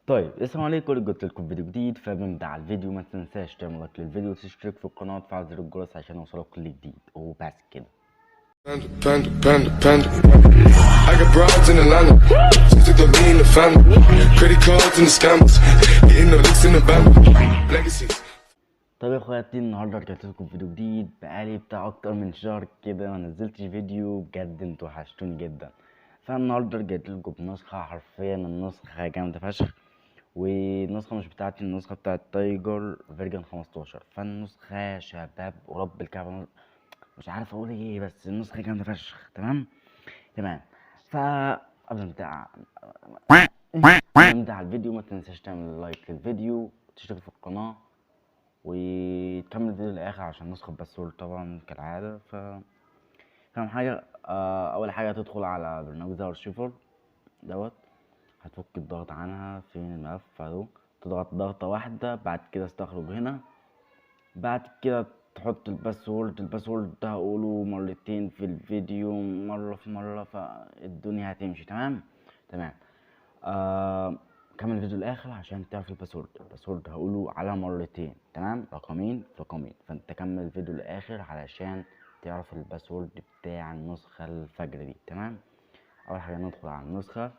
طيب السلام عليكم، قلت لكم فيديو جديد. فبنبدا على الفيديو ما تنساش تعمل لايك للفيديو وتشترك في القناه وتفعل زر الجرس عشان يوصلك كل جديد. وبس كده. Panda. I got broads in Atlanta. Just took the lean the family. Credit cards and the scammers. Getting the licks in the band. Legacies. طيب يا اخواتي، النهارده رجعت لكم فيديو جديد. بقالي بتاع اكتر من شهر كده ما نزلتش فيديو، بجد انتوا وحشتوني جدا. فالنهارده رجعت لكم بنسخه، حرفيا النسخه جامده فشخ. والنسخه مش بتاعتي، النسخه بتاعت تايجر فيرجن 15. فالنسخه يا شباب ورب الكعبه مش عارف اقول ايه، بس النسخه جامده فشخ. تمام. قبل ما نبدأ على الفيديو، ما تنساش تعمل لايك للفيديو وتشترك في القناة وتكمل الفيديو للآخر عشان نسخة باسورد طبعا كالعادة. فاهم حاجة؟ أول حاجة هتدخل على برنامج ذا ارشيفر دوت. هتفك الضغط عنها، فين الملف اهو. تضغط ضغطة واحدة، بعد كده استخرج هنا. بعد كده تحط الباسورد ده هقوله مرتين في الفيديو، مرة في مرة، فالدنيا هتمشي. تمام. كمل الفيديو الاخر عشان تعرف الباسورد هقوله على مرتين. تمام، رقمين في رقمين. فانت كمل الفيديو الاخر علشان تعرف الباسورد بتاع النسخة الفجر دي. تمام. اول حاجة ندخل على النسخة.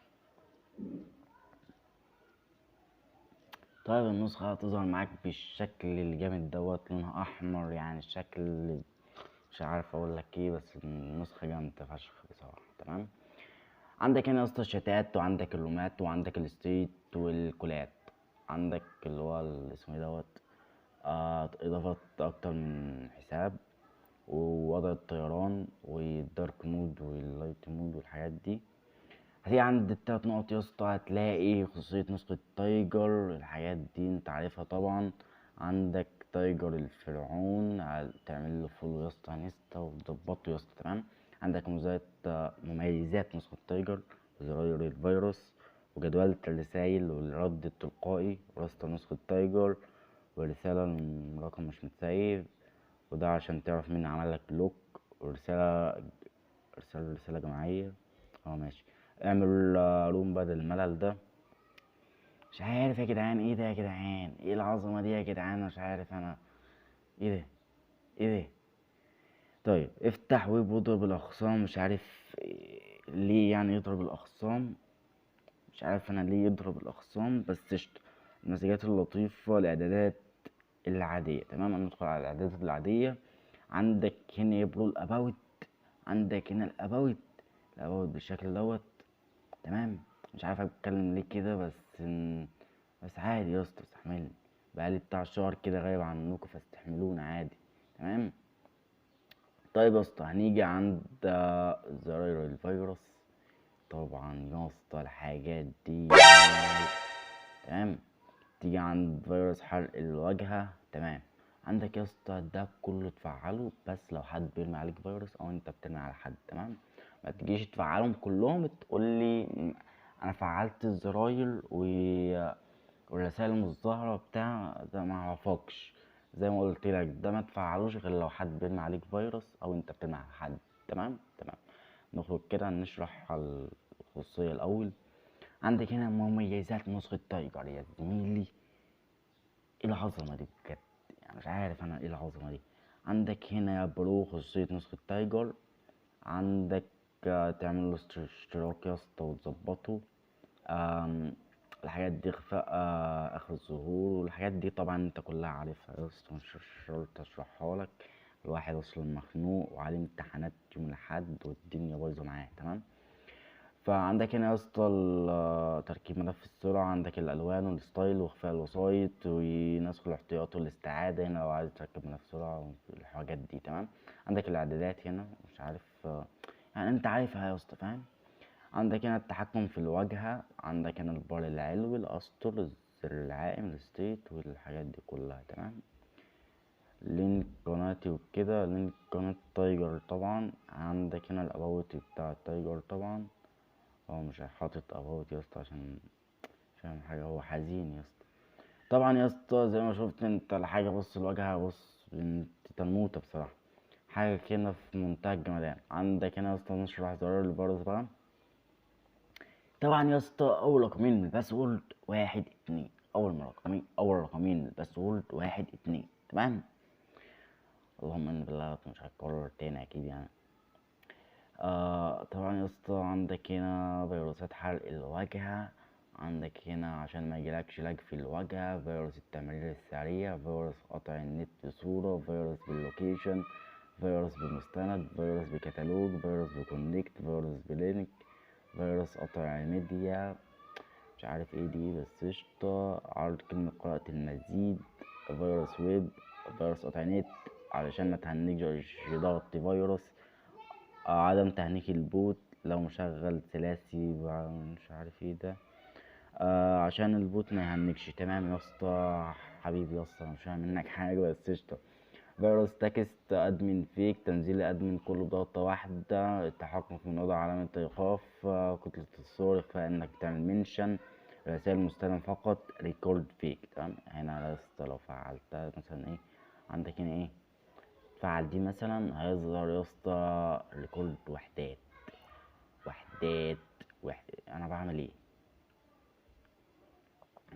طيب النسخة هتظهر معاك بالشكل الجامد دوت، لونها احمر، يعني الشكل مش عارف اقول لك ايه، بس النسخة جامدة فشخ بصراحة. تمام. عندك هنا يا اسطى الشتات، وعندك الرومات، وعندك الستريت والكولات. عندك اللي هو اسمه ايه دوت، اضافة اكتر من حساب، ووضع الطيران والدارك مود واللايت مود والحاجات دي. هتيجي عند التلات نقط يا اسطى، هتلاقي خصوصية نسخة تايجر. الحاجات دي انت عارفها طبعا. عندك تايجر الفرعون، هتعمل له فولو يا اسطى انستا وتظبطه يا اسطى. تمام. عندك مميزات نسخة تايجر، زراير الفيروس، وجدولة الرسايل والرد التلقائي، وراسة نسخة تايجر، ورسالة من رقم مش متسيب، وده عشان تعرف مين عملك بلوك. ورسالة رسالة جماعية. ماشي. اعمل روم بدل الملل ده. مش عارف يا جدعان، ايه ده يا جدعان؟ ايه العظمة دي يا جدعان؟ مش عارف انا. ايه ده؟ ايه ده؟ طيب افتح ويب واضرب الاخصام. مش عارف ليه يعني يضرب الاخصام. مش عارف انا ليه يضرب الاخصام، بس قشطة. المسجات اللطيفة، الاعدادات العادية. تمام. انا ندخل على الاعدادات العادية. عندك هنا يبرو الاباوت. عندك هنا الاباوت بالشكل دوت. تمام. مش عارف اتكلم ليه كده، بس عادي يا اسطى، استحملني. بقالي بتاع شهر كده غايب عنكم، فاستحملونا عادي. تمام. طيب يا اسطى، هنيجي عند زراير الفيروس. طبعا يا اسطى الحاجات دي تمام. تيجي عند فيروس حرق الواجهة. تمام. عندك يا اسطى ده كله تفعله بس لو حد بيرمي عليك فيروس او انت بترمي على حد. تمام. ما تجيش تفعلهم كلهم تقولي انا فعلت الزراير والرسائل مش ظاهرة بتاع ده، ما اعرفكش. زي ما قلت لك، ده ما تفعلوش غير لو حد بيرمي عليك فيروس او انت بترمي على حد. تمام. نخرج كده نشرح الخصوصية الاول. عندك هنا مميزات نسخة تايجر يا زميلي. ايه العظمة دي بجد؟ يعني مش عارف انا ايه العظمة دي. عندك هنا يا برو خصوصية نسخة تايجر. عندك تعمل له اشتراك يا اسطى وتظبطه. الحاجات دي اخفاء اخر الظهور، والحاجات دي طبعا انت كلها عارفها يا اسطى، مش شرط اشرحها لك. الواحد اصلا مخنوق وعليه امتحانات يوم الاحد والدنيا بايظه معاه. تمام. فعندك هنا يا اسطى تركيب ملف السرعة. عندك الألوان والستايل وإخفاء الوسايط ونسخ الاحتياط والاستعادة هنا لو عايز تركب ملف سرعة والحاجات دي. تمام. عندك الإعدادات هنا، مش عارف يعني أنت عارفها يا اسطى، فاهم. عندك هنا التحكم في الواجهة. عندك هنا البار العلوي، الأسطر، الزر العائم، الستيت والحاجات دي كلها. تمام. لينك قناتي وكده، لينك قناة تايجر طبعا. عندك هنا الأباوت بتاع تايجر طبعا. هو مش حاطط اباوت يا اسطى عشان فاهم حاجه، هو حزين يا اسطى. طبعا يا اسطى زي ما شفت انت الحاجه، بص الواجهه، بص انت تنموته بصراحه. حاجه كده في منتهى الجمدان. عندك هنا يا اسطى نشرح زرار الفيروس بقى. طبعا يا اسطى اول رقمين من الباسورد 1 2، اول رقمين من الباسورد 1 2، تمام. اللهم ان بالله مش هتكرر تاني اكيد يعني. طبعا يا اسطى عندك هنا فيروسات حرق الواجهة، عندك هنا عشان ما يجيلكش لاج في الواجهة، فيروس التمرير السريع، فيروس قطع النت بصورة، فيروس باللوكيشن، فيروس بمستند، فيروس بكتالوج، فيروس بكونكت، فيروس بلينك، فيروس قطع الميديا، مش عارف ايه دي بس قشطة، عرض كلمة قراءة المزيد، فيروس ويب، فيروس قطع نت علشان ما تهنجش ضغط فيروس، عدم تهنيك البوت لو مشغل ثلاثي مش عارف ايه ده، عشان البوت ما يهنكش. تمام يا اسطى حبيبي يا اسطى مش فاهم منك حاجه بس قشطه. فيروس تكست ادمن فيك، تنزيل ادمن كله بضغطه واحده، التحكم في موضوع علامه ايقاف، كتله الصور اخفاء انك تعمل منشن، رسائل مستلم فقط، ريكورد فيك. تمام هنا يا اسطى لو فعلتها مثلا ايه عندك هنا ايه، فعل دي مثلا هيظهر يا اسطى ريكورد وحدات. انا بعمل ايه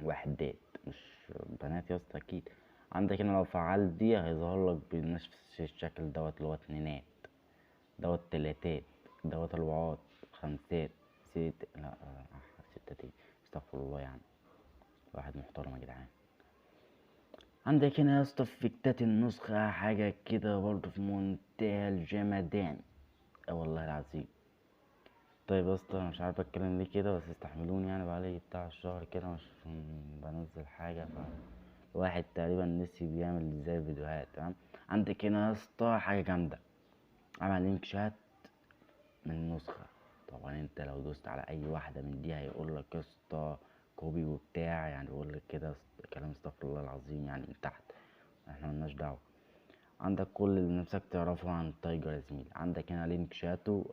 وحدات مش بنات يا اسطى اكيد. عندك هنا لو فعلت دي هيظهر لك بنفس الشكل دوت اللي هو اتنينات، دوت تلاتات، دوت اربعات، خمسات، لا ستات ايه، استغفر الله يعني، واحد محترم يا جدعان. عندك هنا يا اسطى في فيكتات النسخة حاجة كده برضه في منتهى الجمدان، والله العظيم. طيب يا اسطى انا مش عارف اتكلم ليه كده بس استحملوني يعني، بقالي بتاع الشهر كده مش بنزل حاجة، واحد تقريبا نسي بيعمل ازاي فيديوهات. تمام عندك هنا يا اسطى حاجة جامدة، عمل لينك شات من نسخة. طبعا انت لو دوست على اي واحدة من دي هيقول لك يا اسطى كوبي وبتاع، يعني يقول لك كده كلام استغفر الله العظيم يعني من تحت، احنا ملناش دعوة. عندك كل اللي نفسك تعرفه عن تايجر يا زميلي، عندك هنا لينك شاتو،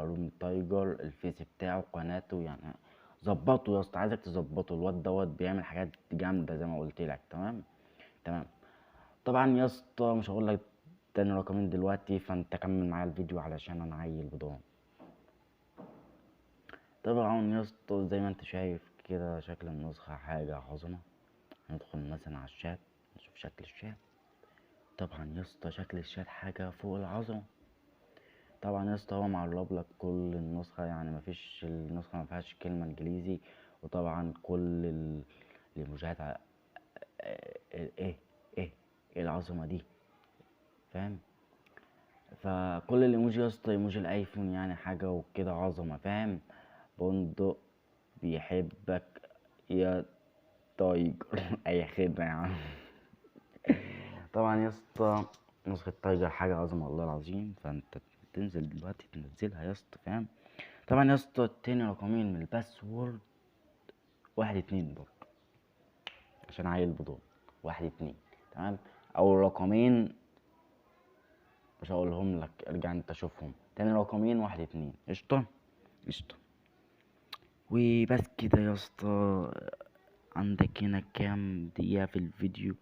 روم تايجر، الفيس بتاعه، قناته، يعني ظبطه يا اسطى، عايزك تظبطه، الواد دوت بيعمل حاجات جامده زي ما قلت لك. تمام. طبعا يا اسطى مش هقول لك تاني رقمين دلوقتي، فانت كمل معايا الفيديو علشان انا عيل بضان. طبعا يا اسطى زي ما انت شايف كده شكل النسخه حاجه عظمه. ندخل مثلا على الشات نشوف شكل الشات. طبعا يا اسطى شكل الشات حاجه فوق العظمه. طبعا يا اسطى هو معرب لك كل النسخة، يعني مفيش النسخة مفيهاش كلمة انجليزي، وطبعا كل الايموجيات ايه ايه ايه العظمة دي، فاهم؟ فكل الايموجي يا اسطى ايموجي الايفون يعني حاجة وكده عظمة، فاهم؟ بندق بيحبك يا تايجر اي خدمة يا عم. طبعا يا اسطى نسخة تايجر حاجة عظمة والله العظيم، فانت تنزل دلوقتي تنزلها يا اسطى، فاهم؟ طبعا يا اسطى التاني رقمين من الباسورد 1 2 برضه عشان عيل بضون 1 2. تمام اول رقمين مش هقولهم لك، ارجع انت شوفهم، تاني رقمين 1 2 قشطة. وبس كده يا اسطى. عندك هنا كام دقيقة في الفيديو؟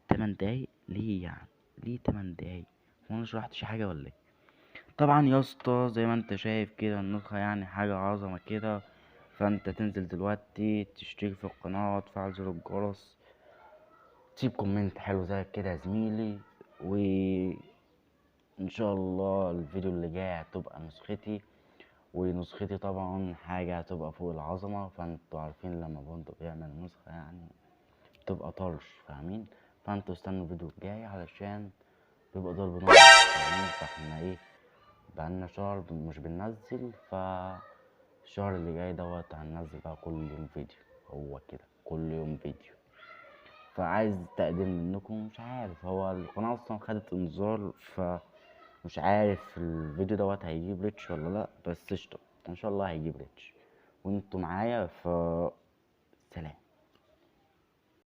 8 دقايق. ليه يعني ليه 8 دقايق؟ هو انا شرحتش حاجة ولا ايه؟ طبعا يا اسطى زي ما انت شايف كده النسخة يعني حاجة عظمة كده، فانت تنزل دلوقتي تشترك في القناة وتفعل زر الجرس، تسيب كومنت حلو زي كده يا زميلي، وان شاء الله الفيديو اللي جاي هتبقى نسختي، ونسختي طبعا حاجة هتبقى فوق العظمة، فانتوا عارفين لما بندق بيعمل نسخة يعني بتبقى طرش، فاهمين؟ فانتوا استنوا الفيديو الجاي علشان بيبقى ضرب نار، فاهمين؟ فاحنا ايه بقالنا شهر مش بننزل، الشهر اللي جاي دوت هننزل بقى كل يوم فيديو، هو كده كل يوم فيديو. فعايز تقدير منكم، مش عارف هو القناة اصلا خدت انذار، فمش عارف الفيديو دوت هيجيب ريتش ولا لا، بس قشطة ان شاء الله هيجيب ريتش وانتوا معايا. سلام.